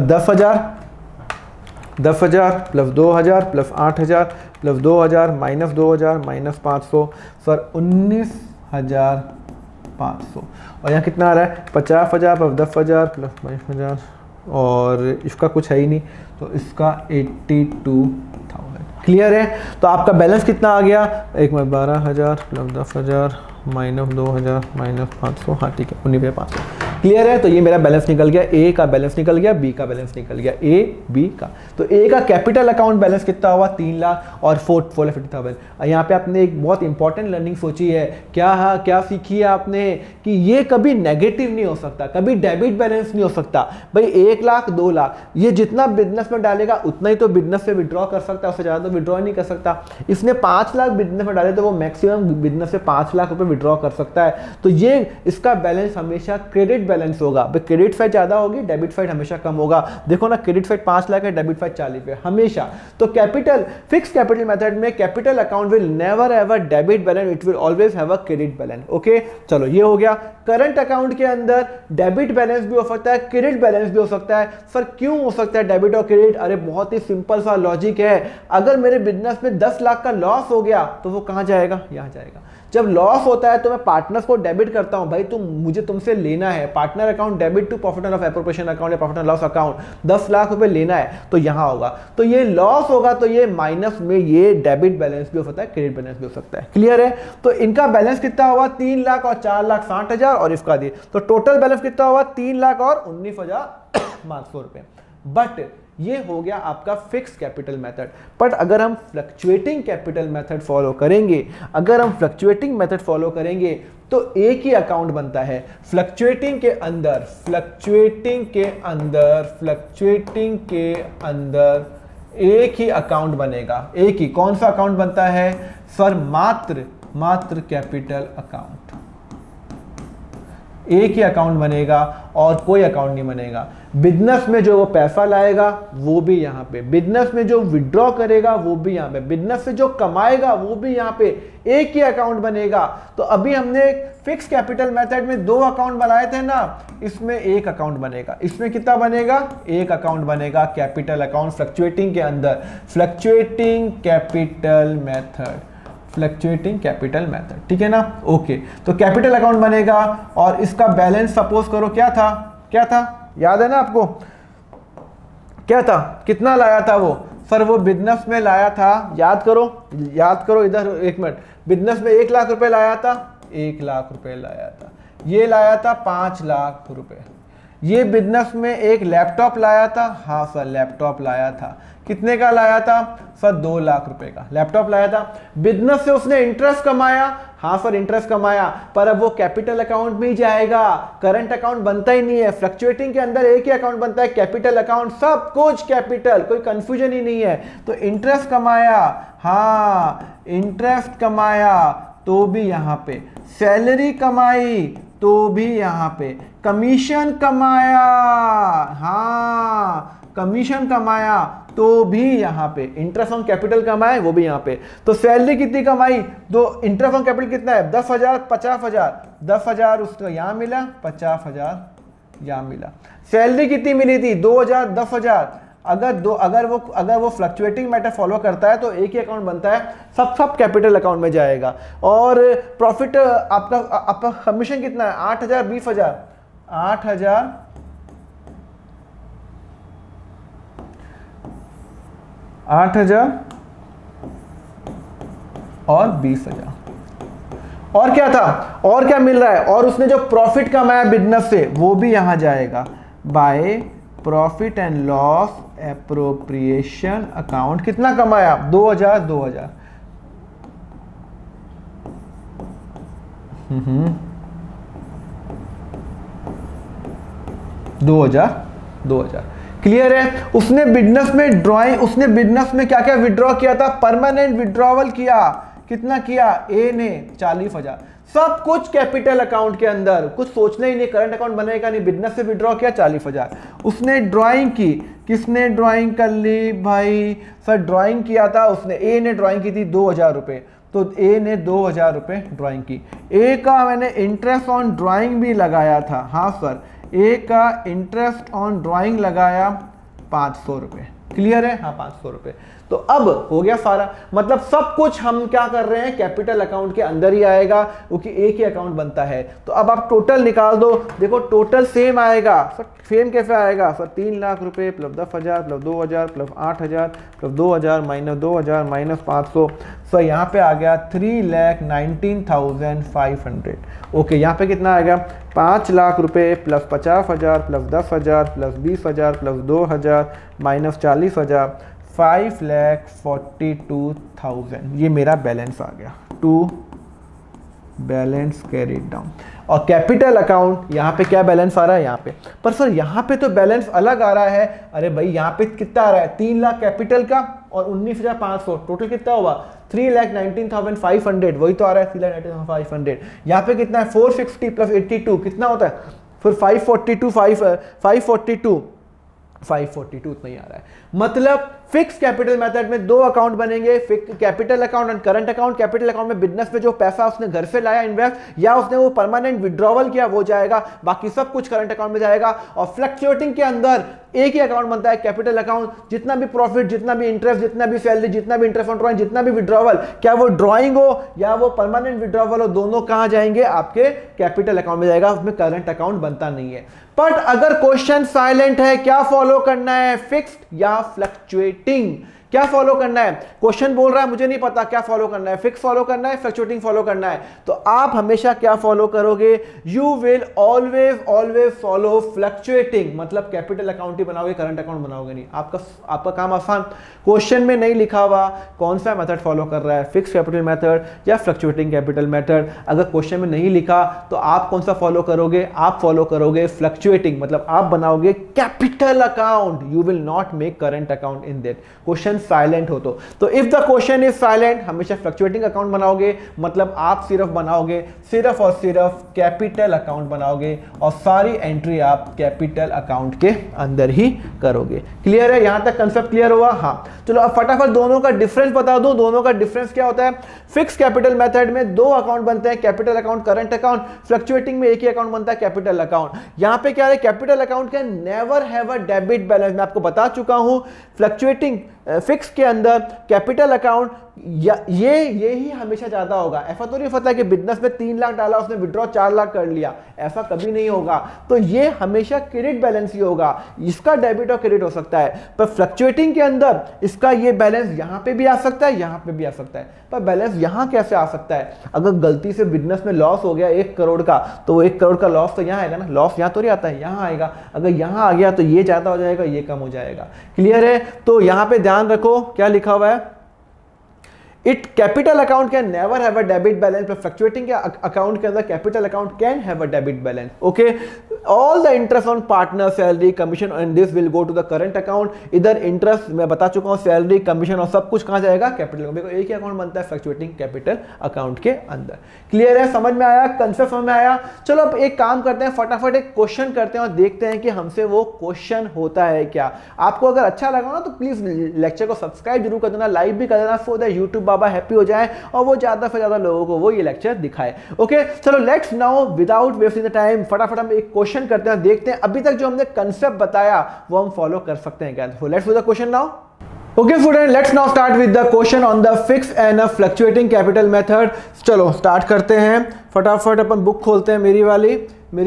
10,000 plus 2,000 plus 8,000 plus 2,000 minus 2,000 minus 500, sir 19,500। और यहाँ कितना आ रहा है? 50,000 प्लस 10,000 प्लस 22,000, और इसका कुछ है ही नहीं, तो इसका 82,000। क्लियर है? तो आपका बैलेंस कितना आ गया? एक में 12,000 प्लस 10,000 -2000 -500, हाँ ठीक है 19,500। क्लियर है? तो ये मेरा बैलेंस निकल गया, ए का बैलेंस निकल गया, बी का बैलेंस निकल गया, ए बी का। तो ए का कैपिटल अकाउंट बैलेंस कितना हुआ 3 लाख और 450,000। यहाँ पे आपने एक बहुत इंपॉर्टेंट लर्निंग सोची है, क्या सीखी है आपने कि ये कभी नेगेटिव नहीं हो सकता, कभी डेबिट बैलेंस नहीं हो सकता। भाई 1 लाख 2 लाख ये जितना बिजनेस में डालेगा उतना ही तो बिजनेस से विड्रॉ कर सकता है, उससे ज़्यादा तो विड्रॉ नहीं कर सकता। इसने 5 लाख बिजनेस में डाले तो वो मैक्सिमम बिजनेस से 5 लाख रुपए विड्रॉ कर सकता है। तो ये इसका बैलेंस हमेशा क्रेडिट बैलेंस होगा। क्रेडिट साइड ज्यादा होगी, डेबिट साइड हमेशा कम होगा। देखो ना, क्रेडिट साइड 5 लाख है, डेबिट साइड 40 है हमेशा। तो कैपिटल फिक्स कैपिटल मेथड में capital account will never have a debit balance, it will always have a credit balance. Okay, चलो ये हो गया। करंट अकाउंट के अंदर डेबिट बैलेंस भी हो सकता है, क्रेडिट बैलेंस भी हो सकता है। सर क्यों हो सकता है डेबिट और क्रेडिट? अरे बहुत ही सिंपल सा लॉजिक है। अगर मेरे बिजनेस में 10 लाख का लॉस हो गया तो वो कहां जाएगा? यहां जाएगा। जब लॉस होता है तो मैं पार्टनर्स को डेबिट करता हूं, भाई मुझे तुमसे लेना है, partner account debit to profit and loss appropriation account या profit and loss account 10 lakh रुपए लेना है तो यहां होगा। तो ये लॉस होगा तो ये माइनस में ये डेबिट बैलेंस भी हो सकता है, क्रेडिट बैलेंस भी हो सकता है। क्लियर है? तो इनका बैलेंस कितना हुआ 3 लाख और 4,60,000 और इसका दिए तो टोटल बैलेंस कितना हुआ 3 लाख और 19,500 रुपए। बट ये हो गया आपका फिक्स कैपिटल मेथड। बट अगर हम फ्लक्चुएटिंग कैपिटल मेथड फॉलो करेंगे, तो एक ही अकाउंट बनता है। फ्लक्चुएटिंग के अंदर एक ही अकाउंट बनेगा। एक ही कौन सा अकाउंट बनता है सर? मात्र कैपिटल अकाउंट। एक ही अकाउंट बनेगा और कोई अकाउंट नहीं बनेगा। बिजनेस में जो वो पैसा लाएगा वो भी यहाँ पे, बिजनेस में जो विड्रॉ करेगा वो भी यहाँ पे, बिजनेस से जो कमाएगा वो भी यहाँ पे, एक ही अकाउंट बनेगा। तो अभी हमने फिक्स कैपिटल मेथड में 2 अकाउंट बनाए थे ना, इसमें एक अकाउंट बनेगा। इसमें कितना बनेगा? एक अकाउंट बनेगा, कैपिटल अकाउंट फ्लक्चुएटिंग के अंदर। फ्लक्चुएटिंग कैपिटल मेथड, ठीक है ना? ओके, तो कैपिटल अकाउंट बनेगा और इसका बैलेंस सपोज करो क्या था याद है ना आपको? क्या था? कितना लाया था वो? सर वो बिजनेस में लाया था, याद करो इधर 1 मिनट। बिजनेस में 1 लाख रुपए लाया था, 1 लाख रुपए लाया था। ये लाया था 5 लाख रुपए। ये बिजनेस में एक लैपटॉप लाया था, हाँ सर लैपटॉप लाया था। कितने का लाया था सर? 2 लाख रुपए का लैपटॉप लाया था। बिजनेस से उसने इंटरेस्ट कमाया, हाँ सर इंटरेस्ट कमाया, पर अब वो कैपिटल अकाउंट में ही जाएगा, करंट अकाउंट बनता ही नहीं है। फ्लक्चुएटिंग के अंदर एक ही अकाउंट बनता है, कैपिटल अकाउंट, सब कुछ कैपिटल, कोई कंफ्यूजन ही नहीं है। तो इंटरेस्ट कमाया, हाँ इंटरेस्ट कमाया तो भी यहां पे, सैलरी कमाई तो भी यहां पे, कमीशन कमाया, हाँ कमीशन कमाया तो भी यहां पे, इंटरेस्ट ऑन कैपिटल कमाए वो भी यहां पे। तो सैलरी कितनी कमाई? दो, इंटरेस्ट ऑन कैपिटल कितना है? 10,000 50,000, 10,000 उसको यहां मिला, 50,000 यहां मिला। सैलरी कितनी मिली थी? 2,000 10,000। अगर वो फ्लक्चुएटिंग मेथड फॉलो करता है तो एक ही अकाउंट बनता है, सब कैपिटल अकाउंट में जाएगा। और प्रॉफिट आपका कमीशन कितना है? 8,000 20,000, 8,000 और 20,000। और क्या था? और क्या मिल रहा है? और उसने जो प्रॉफिट कमाया बिजनेस से वो भी यहां जाएगा, by profit and loss appropriation account. कितना कमाया? 2,000 2,000। 2,000। क्लियर है? उसने बिजनेस में क्या क्या विड्रॉ किया था? परमानेंट विड्रॉवल किया। कितना किया? ए ने 40,000। सब कुछ कैपिटल अकाउंट के अंदर, कुछ सोचना ही नहीं, करंट अकाउंट बनेगा नहीं, बिजनेस से विड्रॉ किया 40,000। उसने ड्राइंग की, किसने ड्राइंग कर ली भाई? सर ड्राइंग किया था उसने, ए ने ड्राइंग की थी 2,000 रुपए, तो ए ने 2,000 रुपए ड्राइंग की। ए का मैंने इंटरेस्ट ऑन ड्राइंग भी लगाया था, हाँ सर ए का इंटरेस्ट ऑन ड्राइंग लगाया 500 रुपए। क्लियर है? हाँ 500 रुपए। तो अब हो गया सारा, मतलब सब कुछ हम क्या कर रहे हैं, कैपिटल अकाउंट के अंदर ही आएगा क्योंकि एक ही अकाउंट बनता है। तो अब आप टोटल निकाल दो, देखो टोटल सेम आएगा। सर सेम कैसे आएगा? सर 3 लाख रुपए प्लस 10,000 प्लस 2,000 प्लस 8,000 प्लस 2,000 -2,000 -500 सो यहाँ पे आ गया 3,19,500। ओके, यहाँ पे कितना आ गया 5 लाख रुपए plus 50,000 plus 10,000 plus 20,000 plus 2,000 minus 40,000, 5,42,000 ये मेरा बैलेंस आ गया टू बैलेंस कैरीड डाउन। और कैपिटल अकाउंट यहाँ पे क्या बैलेंस आ रहा है यहाँ पे, पर सर यहाँ पे तो बैलेंस अलग आ रहा है। अरे भाई यहाँ पे कितना आ रहा है 3 लाख कैपिटल का और 19,500, टोटल कितना हुआ 3,19,500, वही तो आ रहा है 3,19,500। यहाँ पे कितना है 460 प्लस 82 कितना होता है फिर 542 उतना ही आ रहा है। मतलब फिक्स कैपिटल मेथड में दो अकाउंट बनेंगे, capital account and current account. Capital account में बिजनेस में जो पैसा उसने घर से लाया इन्वेस्ट या उसने वो परमानेंट विड्रॉवल किया वो जाएगा, बाकी सब कुछ करंट अकाउंट में जाएगा। और फ्लक्चुएटिंग के अंदर एक ही अकाउंट बनता है कैपिटल अकाउंट। जितना भी प्रॉफिट, जितना भी इंटरेस्ट, जितना भी सैलरी, जितना भी इंटरेस्ट ऑन ड्रॉइंग, जितना भी विड्रॉवल, क्या वो ड्रॉइंग हो या वो परमानेंट विड्रॉवल हो, दोनों कहां जाएंगे आपके कैपिटल अकाउंट में जाएगा, उसमें करंट अकाउंट बनता नहीं है। बट अगर क्वेश्चन साइलेंट है, क्या फॉलो करना है फिक्स्ड या फ्लक्चुएटिंग, क्या फॉलो करना है? क्वेश्चन बोल रहा है मुझे नहीं पता क्या फॉलो करना है, फिक्स फॉलो करना है, फ्लक्चुएटिंग फॉलो करना है। तो आप हमेशा क्या फॉलो करोगे, you will always follow fluctuating. मतलब कैपिटल अकाउंट ही बनाओगे, करंट अकाउंट बनाओगे नहीं। आपका काम आसान। क्वेश्चन में नहीं लिखा हुआ कौन सा मेथड फॉलो कर रहा है, फिक्स कैपिटल मेथड या फ्लक्चुएटिंग कैपिटल मेथड। अगर क्वेश्चन में नहीं लिखा तो आप कौन सा फॉलो करोगे, आप फॉलो करोगे फ्लक्चुएटिंग। मतलब आप बनाओगे capital account, you will not make current account in that. Question silent हो तो if the question is silent हमेशा फ्लक्चुएटिंग अकाउंट बनाओगे। मतलब आप सिर्फ बनाओगे सिर्फ और सिर्फ कैपिटल अकाउंट बनाओगे और सारी एंट्री आप कैपिटल अकाउंट के अंदर ही करोगे। क्लियर है? यहां तक कंसेप्ट क्लियर हुआ? हाँ, चलो अब फटाफट दोनों का डिफरेंस बता दूं। दोनों का डिफरेंस क्या होता है? फिक्स कैपिटल मेथड में दो अकाउंट बनते हैं, capital account, current account. Fluctuating में एक ही अकाउंट बनता है, कैपिटल अकाउंट। यहां पे क्या है, capital account can never have a debit balance. मैं आपको बता चुका हूं फ्लक्चुएटिंग फिक्स के अंदर कैपिटल अकाउंट ये ही हमेशा ज्यादा होगा। ऐसा तो नहीं पता कि बिजनेस में 3 लाख डाला उसने विड्रॉ 4 लाख कर लिया, ऐसा कभी नहीं होगा। तो ये हमेशा क्रेडिट बैलेंस ही होगा, इसका डेबिट और क्रेडिट हो सकता है। पर फ्लक्चुएटिंग के अंदर इसका ये बैलेंस यहां पे भी आ सकता है, यहां पे भी आ सकता है। पर बैलेंस यहां कैसे आ सकता है? अगर गलती से बिजनेस में लॉस हो गया 1 करोड़ का, तो 1 करोड़ का लॉस तो यहां आएगा ना, लॉस यहां तो नहीं आता है, यहां आएगा। अगर यहां आ गया तो ये ज्यादा हो जाएगा, ये कम हो जाएगा। क्लियर है? तो यहां पे ध्यान रखो क्या लिखा हुआ है, it capital account can never have a debit balance. पर फ्लक्चुएटिंग के अकाउंट के अंदर capital account can have a debit balance. Okay, all the interest on partner salary commission and this will go to the current account. इधर इंटरेस्ट मैं बता चुका हूं, सैलरी कमीशन और सब कुछ कहां जाएगा, कैपिटल अकाउंट। एक ही अकाउंट बनता है फ्लक्चुएटिंग कैपिटल अकाउंट के अंदर। क्लियर है? समझ में आया? कंसेप्ट समझ में आया? चलो अब एक काम करते हैं, फटाफट एक क्वेश्चन करते हैं और देखते हैं कि हमसे वो क्वेश्चन होता है क्या। आपको अगर अच्छा लगा ना तो प्लीज लेक्चर को सब्सक्राइब जरूर कर देना, लाइक भी कर देना, so that YouTube Baba happy हो जाए और वो ज्यादा से ज्यादा लोगों को वो ये लेक्चर दिखाए। ओके, चलो let's now without wasting the time फटाफट हम एक क्वेश्चन करते हैं, देखते हैं अभी तक जो हमने कंसेप्ट बताया वो हम फॉलो कर सकते हैं क्या। So let's do the question now. Okay student, let's now start with the question on the fixed and a fluctuating capital method. चलो स्टार्ट करते हैं फटाफट। अपन बुक खोलते हैं, मेरी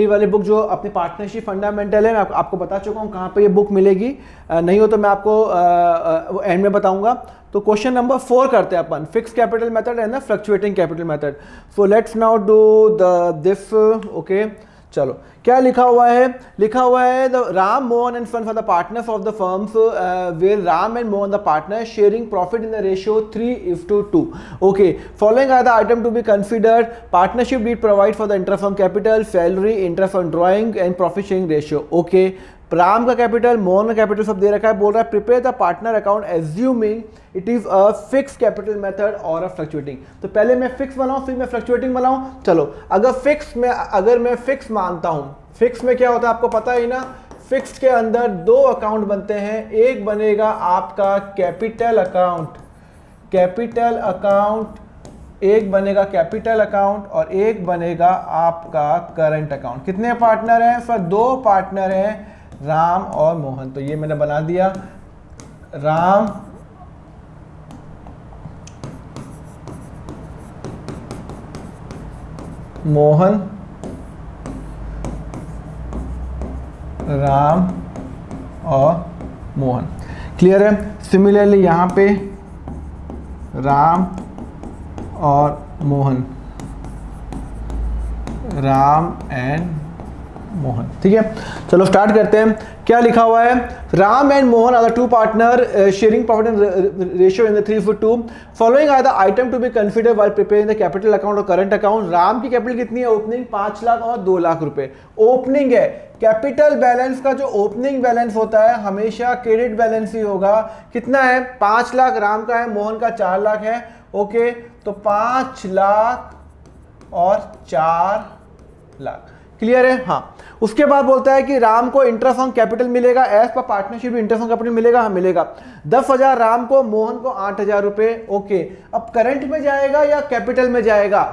वाली बुक जो अपनी पार्टनरशिप फंडामेंटल है। मैं आपको बता चुका हूँ कहाँ पे ये बुक मिलेगी, नहीं हो तो मैं आपको एंड में बताऊंगा। तो क्वेश्चन नंबर 4 करते हैं अपन, fix capital method and fluctuating capital method. So let's now do this. Okay, चलो क्या लिखा हुआ है? लिखा हुआ है the Ram Mohan and son for the partners of the firms where Ram and Mohan the partner sharing profit in the ratio 3:2। Okay, following are the item to be considered. Partnership need provide for the interest on capital, salary, interest on drawing and profit sharing ratio. Okay, Ram का कैपिटल, मोहन का कैपिटल सब दे रखा है। बोल रहा है prepare the partner account assuming it is a fix capital method और अ फ्लक्चुएटिंग। तो पहले मैं फिक्स बनाऊं फिर मैं फ्लक्चुएटिंग बनाऊं। चलो अगर मैं फिक्स मानता हूं, फिक्स में क्या होता है आपको पता ही ना, फिक्स के अंदर 2 अकाउंट बनते हैं। एक बनेगा आपका कैपिटल अकाउंट, एक बनेगा कैपिटल अकाउंट और एक बनेगा आपका करंट अकाउंट। कितने पार्टनर हैं सर? 2 पार्टनर हैं, राम और मोहन। तो ये मैंने बना दिया, राम मोहन, राम और मोहन। क्लियर है? सिमिलरली यहां पे राम और मोहन, राम एंड मोहन। ठीक है, चलो स्टार्ट करते हैं। क्या लिखा हुआ है? Ram and Mohan are the two partner sharing profit in ratio in the 3:2। Following are the item to be considered while preparing the capital account और करंट अकाउंट। राम की कैपिटल कितनी है? ओपनिंग 5 लाख और 2 लाख रुपए ओपनिंग है। कैपिटल बैलेंस का जो ओपनिंग बैलेंस होता है हमेशा क्रेडिट बैलेंस ही होगा। कितना है? 5 लाख राम का है, मोहन का 4 लाख है। ओके, तो 5 लाख और 4 लाख। क्लियर है? हाँ। उसके बाद बोलता है कि राम को इंटरेस्ट ऑन कैपिटल मिलेगा, as per partnership interest on capital मिलेगा। हाँ मिलेगा। 10,000 राम को, मोहन को 8,000 रुपए। ओके, अब करंट में जाएगा या कैपिटल में जाएगा?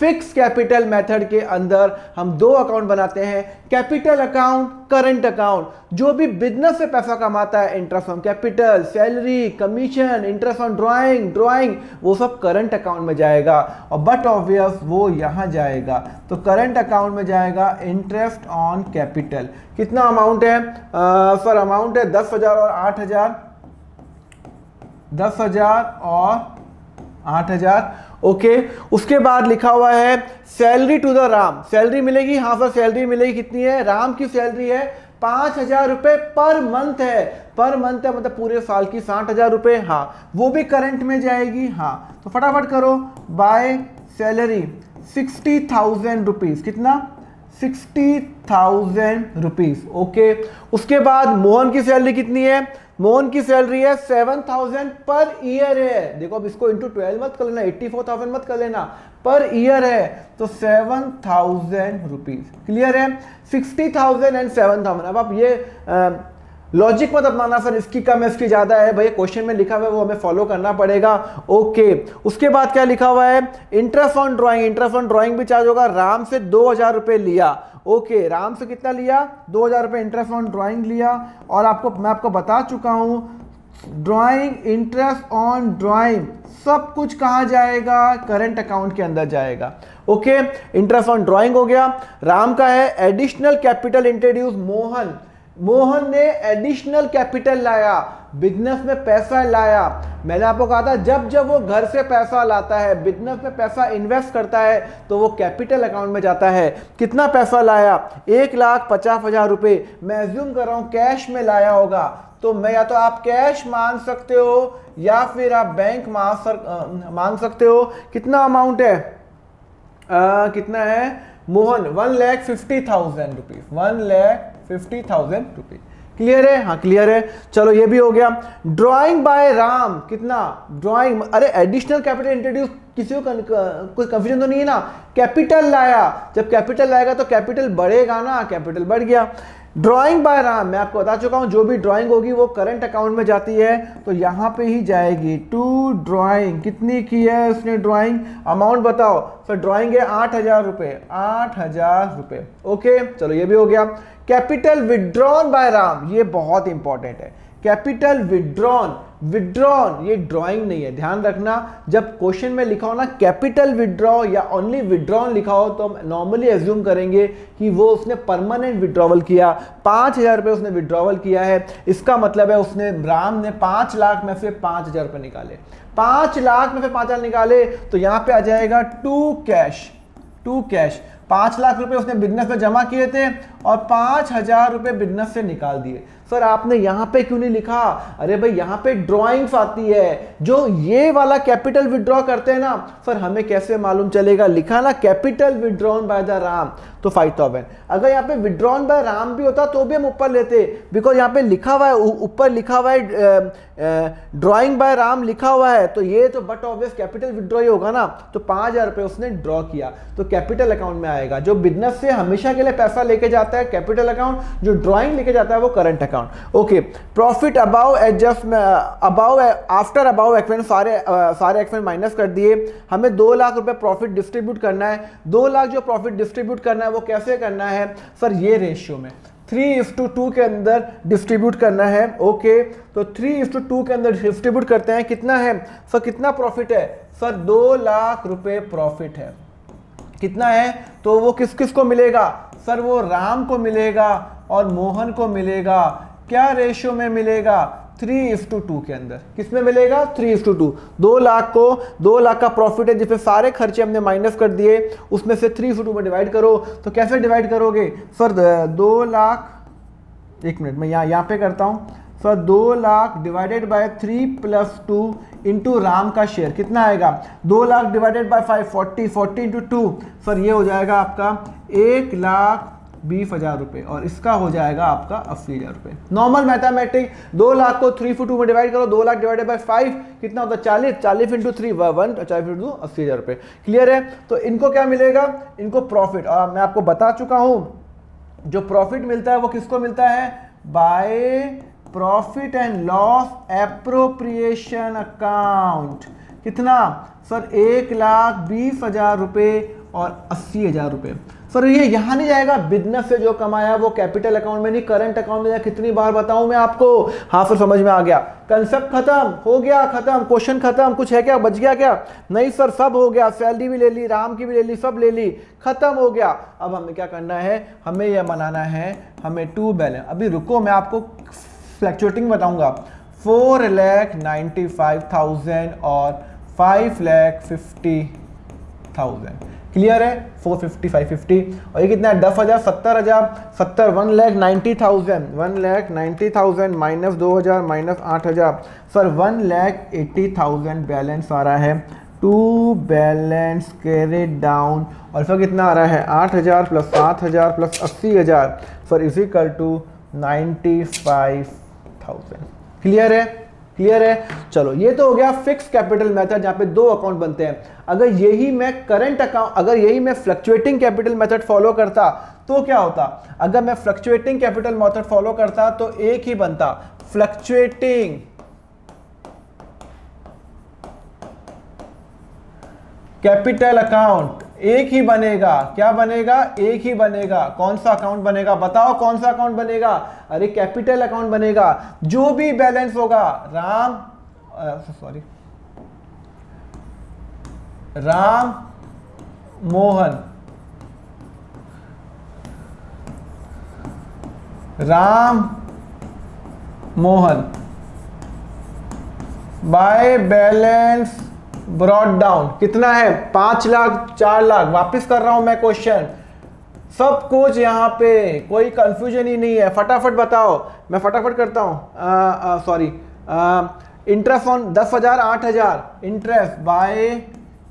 फिक्स कैपिटल मेथड के अंदर हम 2 अकाउंट बनाते हैं, कैपिटल अकाउंट, करंट अकाउंट। जो भी बिजनेस से पैसा कमाता है, interest on capital, salary, commission, interest on drawing, वो सब करंट अकाउंट में जाएगा। और बट ऑब्वियस वो यहां जाएगा, तो करंट अकाउंट में जाएगा इंटरेस्ट ऑन कैपिटल। कितना अमाउंट है? सर अमाउंट है 10,000 और 8,000, 10,000 और 8,000। ओके, उसके बाद लिखा हुआ है salary to the Ram. Salary मिलेगी? हाँ सर सैलरी मिलेगी। कितनी है? राम की सैलरी है 5,000 रुपए पर मंथ है। पर मंथ है मतलब पूरे साल की 60,000 रुपए। हाँ, वो भी करंट में जाएगी। हाँ, तो फटाफट करो। By salary 60,000 rupees. कितना? 60,000 रुपीज। ओके, उसके बाद मोहन की सैलरी कितनी है? मोहन की सैलरी है 7,000 पर ईयर है। देखो अब इसको इंटू 12 मत कर लेना, 84,000 मत कर लेना, पर ईयर है तो 7,000 रुपीज। क्लियर है? 60,000 एंड 7,000। अब आप ये लॉजिक मत अपनाना सर इसकी कम है इसकी ज्यादा है, भैया क्वेश्चन में लिखा हुआ है वो हमें फॉलो करना पड़ेगा। ओके, उसके बाद क्या लिखा हुआ है? Interest on drawing. Interest on drawing भी चार्ज होगा। राम से 2,000 रुपए लिया। ओके, राम से कितना लिया? 2,000 रुपए इंटरेस्ट ऑन ड्राइंग लिया। और मैं आपको बता चुका हूं ड्राइंग, इंटरेस्ट ऑन ड्राइंग सब कुछ कहां जाएगा? करंट अकाउंट के अंदर जाएगा। ओके, इंटरेस्ट ऑन ड्राइंग हो गया। राम का है एडिशनल कैपिटल इंट्रोड्यूस। मोहन ने एडिशनल कैपिटल लाया, बिजनेस में पैसा लाया। मैंने आपको कहा था जब जब वो घर से पैसा लाता है, बिजनेस में पैसा इन्वेस्ट करता है, तो वो कैपिटल अकाउंट में जाता है। कितना पैसा लाया? 1,50,000 रुपए। मैं एज्यूम कर रहा हूं कैश में लाया होगा, तो मैं या तो आप कैश मान सकते हो या फिर आप बैंक मान सकते हो। कितना अमाउंट है? कितना है? मोहन 1,50,000 रुपीज। 1,50,000 रुपीज। क्लियर है? हाँ क्लियर है। चलो ये भी हो गया। ड्राइंग बाय राम कितना? ड्राइंग, अरे एडिशनल कैपिटल इंट्रोड्यूस, किसी को कोई कंफ्यूजन तो नहीं है ना? कैपिटल लाया, जब कैपिटल लाएगा तो कैपिटल बढ़ेगा ना, कैपिटल बढ़ गया। ड्राइंग बाय राम मैं आपको बता चुका हूं जो भी ड्राइंग होगी वो करंट अकाउंट में जाती है, तो यहां पे ही जाएगी। टू ड्राइंग कितनी की है उसने ड्राइंग? अमाउंट बताओ सर। ड्राइंग है 8,000 रुपए। 8,000 रुपए। ओके, चलो ये भी हो गया। कैपिटल विड्रॉन बाय राम, ये बहुत इंपॉर्टेंट है। कैपिटल विड्रॉन ये ड्राइंग नहीं है, ध्यान रखना। जब क्वेश्चन में लिखा हो ना कैपिटल विड्रॉ या ओनली विड्रॉन लिखा हो तो हम नॉर्मली एज्यूम करेंगे कि वो उसने परमानेंट विड्रॉवल किया। 5,000 रुपए उसने विड्रॉवल किया है, इसका मतलब है उसने, राम ने 5 लाख में से 5,000 रुपए निकाले। 5 लाख में से 5,000 निकाले तो यहां पे आ जाएगा टू कैश। 5 लाख रुपए उसने बिजनेस में जमा किए थे और 5,000 रुपए बिजनेस से निकाल दिए। सर आपने यहां पे क्यों नहीं लिखा? अरे भाई यहां पे ड्राइंग्स आती है, जो ये वाला कैपिटल विड्रॉ करते हैं ना सर, हमें कैसे मालूम चलेगा? लिखा ना capital withdrawn by the Ram, तो 5,000। अगर यहाँ पे विड्रॉन बाय राम भी होता तो भी हम ऊपर लेते, बिकॉज यहाँ पे लिखा हुआ है, ऊपर लिखा हुआ है ड्राइंग बाय राम लिखा हुआ है, तो ये तो बट ऑब्वियस कैपिटल विड्रॉ ही होगा ना। तो 5,000 रुपए उसने ड्रॉ किया तो कैपिटल अकाउंट में आएगा। जो बिजनेस से हमेशा के लिए पैसा लेके जाता है कैपिटल अकाउंट, जो ड्रॉइंग लेके जाता है वो current account. Okay, profit above adjustment, above after above expense, सारे एक्सपेंस माइनस कर दिए। हमें 2 लाख रुपए प्रॉफिट डिस्ट्रीब्यूट करना है। 2 लाख जो प्रॉफिट डिस्ट्रीब्यूट करना है वो कैसे करना है सर? ये रेशियो में 3:2 के अंदर डिस्ट्रीब्यूट करना है। ओके, तो 3:2 के अंदर डिस्ट्रीब्यूट करते हैं। कितना है सर? कितना प्रॉफिट है सर? 2 लाख रुपए प्रॉफिट है। कितना है? तो वो किस किस को मिलेगा सर? वो राम को मिलेगा और मोहन को मिलेगा। क्या रेशियो में मिलेगा? 3:2 के अंदर। किसमें मिलेगा? 3:2। 2 लाख को 2 लाख का प्रॉफिट है जिसमें सारे खर्चे हमने माइनस कर दिए, उसमें से 3:2 में डिवाइड करो। तो कैसे डिवाइड करोगे सर? 2 लाख, एक मिनट मैं यहाँ पे करता हूँ sir. 2 lakh divided by 3 + 2 into Ram का शेयर कितना आएगा? 2 lakh divided by 5 40, 40 into 2 sir ये हो जाएगा आपका 1,20,000 रुपये, और इसका हो जाएगा आपका 80,000 रुपये। नॉर्मल मैथमेटिक, 2 लाख को 3/2 में डिवाइड करो, 2 लाख डिवाइडेड बाय 5 कितना होता है? 40, 40 इंटू 3 1, 40 इंटू 80,000 रुपये। क्लियर है? तो इनको क्या मिलेगा? इनको प्रॉफिट। और मैं आपको बता चुका हूँ जो प्रॉफिट मिलता है वो किसको मिलता है? By profit and loss appropriation account. कितना सर? 1,20,000 रुपये और 80,000 रुपये। सर ये यहाँ नहीं जाएगा, बिजनेस से जो कमाया वो कैपिटल अकाउंट में नहीं, करंट अकाउंट में जाए। कितनी बार बताऊं मैं आपको? हाँ सर समझ में आ गया, कंसेप्ट खत्म हो गया, खत्म, क्वेश्चन खत्म। कुछ है क्या? बच गया क्या? नहीं सर, सब हो गया। सैलरी भी ले ली, राम की भी ले ली, सब ले ली, खत्म हो गया। अब हमें क्या करना है? हमें यह बनाना है, हमें टू बैलेंस। अभी रुको, मैं आपको फ्लक्चुएटिंग बताऊंगा। 4,95,000 और 5,50,000। क्लियर है? 450, 550 और ये कितना है? 10,000, 70,000, 70, 1,90,000, 1,90,000 माइनस 2,000 माइनस 8,000 सर 1,80,000 बैलेंस आ रहा है। टू बैलेंस कैरिड डाउन, और फिर कितना आ रहा है? 8,000 plus 7,000 plus 80,000 sir is equal to 95,000। Clear है? क्लियर है? चलो ये तो हो गया फिक्स कैपिटल मेथड जहां पे 2 अकाउंट बनते हैं। अगर यही मैं करंट अकाउंट, अगर यही मैं फ्लक्चुएटिंग कैपिटल मेथड फॉलो करता तो क्या होता? अगर मैं फ्लक्चुएटिंग कैपिटल मेथड फॉलो करता तो एक ही बनता, फ्लक्चुएटिंग कैपिटल अकाउंट एक ही बनेगा। क्या बनेगा? एक ही बनेगा। कौन सा अकाउंट बनेगा? बताओ कौन सा अकाउंट बनेगा? अरे कैपिटल अकाउंट बनेगा। जो भी बैलेंस होगा Ram Mohan, by balance brought down कितना है? 5 लाख, 4 लाख। वापस कर रहा हूं मैं क्वेश्चन, सब कुछ यहां पे कोई कंफ्यूजन ही नहीं है। फटाफट बताओ, मैं फटाफट करता हूं। Sorry, interest on 10,000, 8,000 interest by,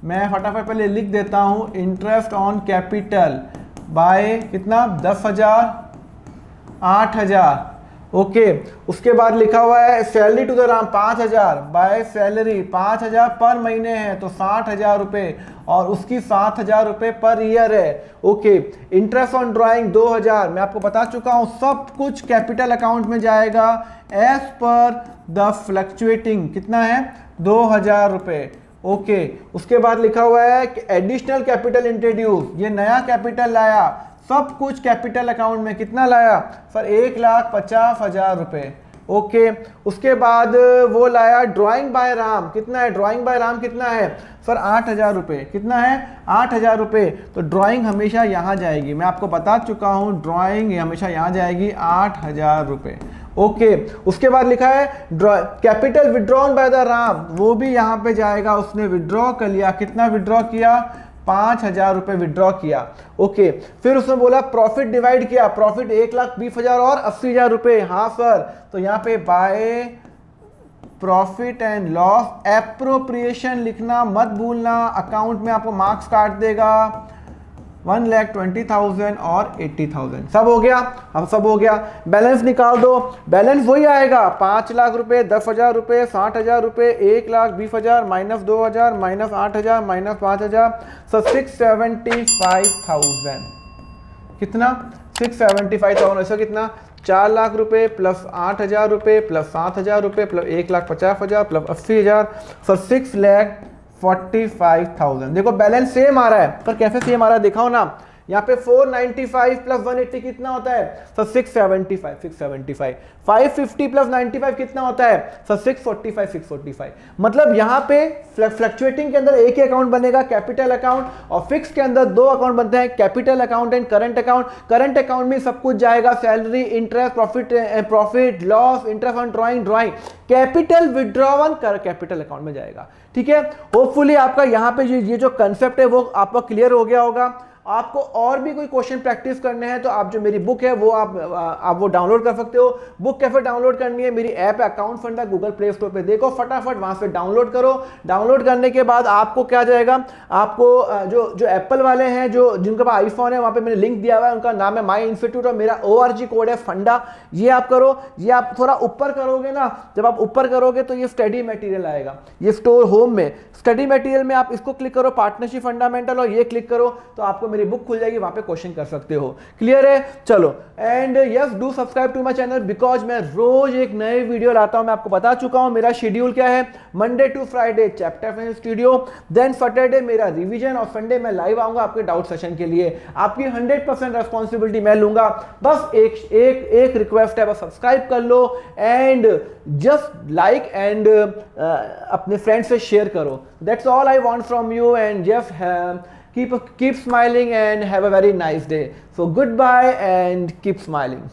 मैं फटाफट पहले लिख देता हूं, इंटरेस्ट ऑन कैपिटल बाय कितना? 10,000, 8,000। ओके, उसके बाद लिखा हुआ है salary to the Ram 5,000 by salary 5,000 पर महीने है तो 60,000 रुपये, और उसकी 7,000 रुपये पर ईयर है। ओके, इंटरेस्ट ऑन ड्राइंग 2,000, मैं आपको बता चुका हूं सब कुछ कैपिटल अकाउंट में जाएगा एज पर द फ्लक्चुएटिंग। कितना है? 2,000 रुपये। ओके, उसके बाद लिखा हुआ है कि एडिशनल कैपिटल इंट्रोड्यूस, ये नया कैपिटल लाया, सब कुछ कैपिटल अकाउंट में। कितना लाया सर? 1,50,000 रुपये। ओके, उसके बाद वो लाया ड्राइंग बाय राम। कितना है ड्राइंग बाय राम? कितना है सर? 8,000 रुपये। कितना है? 8,000 रुपये। तो ड्राइंग हमेशा यहाँ जाएगी, मैं आपको बता चुका हूँ, ड्राइंग हमेशा यहाँ जाएगी 8,000 रुपये। ओके, उसके बाद लिखा है capital withdrawn by the Ram, वो भी यहाँ पे जाएगा। उसने विड्रॉ कर लिया, कितना विड्रॉ किया? 5,000 रुपये विड्रॉ किया। ओके, फिर उसने बोला प्रॉफिट डिवाइड किया, प्रॉफिट 1,20,000 और 80,000 रुपये। हाँ सर, तो यहाँ पे by profit and loss appropriation लिखना मत भूलना, अकाउंट में आपको मार्क्स काट देगा। 1,20,000 और 80,000 सब हो गया। अब सब हो गया, बैलेंस निकाल दो। बैलेंस वही आएगा, 5 लाख रुपए, 10,000 रुपये, 60,000 रुपये, 1,20,000 माइनस 2,000 माइनस 8,000 माइनस 5,000, सो 675,000। कितना? 675,000। ऐसा कितना? 4 लाख रुपए प्लस 8,000 रुपये प्लस 7,000 रुपये प्लस 1,50,000 प्लस 80,000, सो 6,45,000। देखो बैलेंस सेम आ रहा है, पर कैसे सेम आ रहा है दिखाओ ना। यहाँ पे 495 प्लस 180 कितना होता है सर 675 550 प्लस 95 कितना होता है सर 645 मतलब यहाँ पे फ्लक्चुएटिंग के अंदर एक ही अकाउंट बनेगा कैपिटल अकाउंट और फिक्स के अंदर दो अकाउंट बनते हैं capital account and current account. Current account में सब कुछ जाएगा salary interest profit loss interest on drawing capital withdrawal कर कैपिटल अकाउंट में जाएगा। ठीक है, होपफुली आपका यहाँ पे ये जो कंसेप्ट है वो आपको क्लियर हो गया होगा। आपको और भी कोई क्वेश्चन प्रैक्टिस करने हैं तो आप जो मेरी बुक है वो आप वो डाउनलोड कर सकते हो। बुक कैसे डाउनलोड करनी है, मेरी ऐप है अकाउंट फंडा, गूगल प्ले स्टोर पे देखो, फटाफट वहां से डाउनलोड करो। डाउनलोड करने के बाद आपको क्या जाएगा, आपको जो एप्पल वाले हैं जो जिनके पास आईफोन है वहां पे मैंने लिंक दिया हुआ है, उनका नाम है माई इंस्टीट्यूट और मेरा ORG कोड है फंडा। ये आप करो, ये आप थोड़ा ऊपर करोगे ना, जब आप ऊपर करोगे तो ये स्टडी मटेरियल आएगा, ये स्टोर होम में स्टडी मटेरियल में आप इसको क्लिक करो पार्टनरशिप फंडामेंटल और ये क्लिक करो तो आपको मेरी बुक खुल जाएगी, वहां पे क्वेश्चन कर सकते हो। क्लियर है, चलो and yes do subscribe to my channel because मैं रोज एक नए वीडियो लाता हूं। मैं आपको बता चुका हूं मेरा शेड्यूल क्या है, Monday to Friday chapter studio, then Saturday मेरा रिवीजन और संडे मैं लाइव आऊंगा आपके डाउट सेशन के लिए। आपकी 100% रेस्पॉन्सिबिलिटी मैं लूंगा। बस एक रिक्वेस्ट है, बस सब्सक्राइब कर लो एंड जस्ट लाइक एंड अपने फ्रेंड्स से शेयर करो। That's all I want from you and just keep smiling and have a very nice day. So goodbye and keep smiling.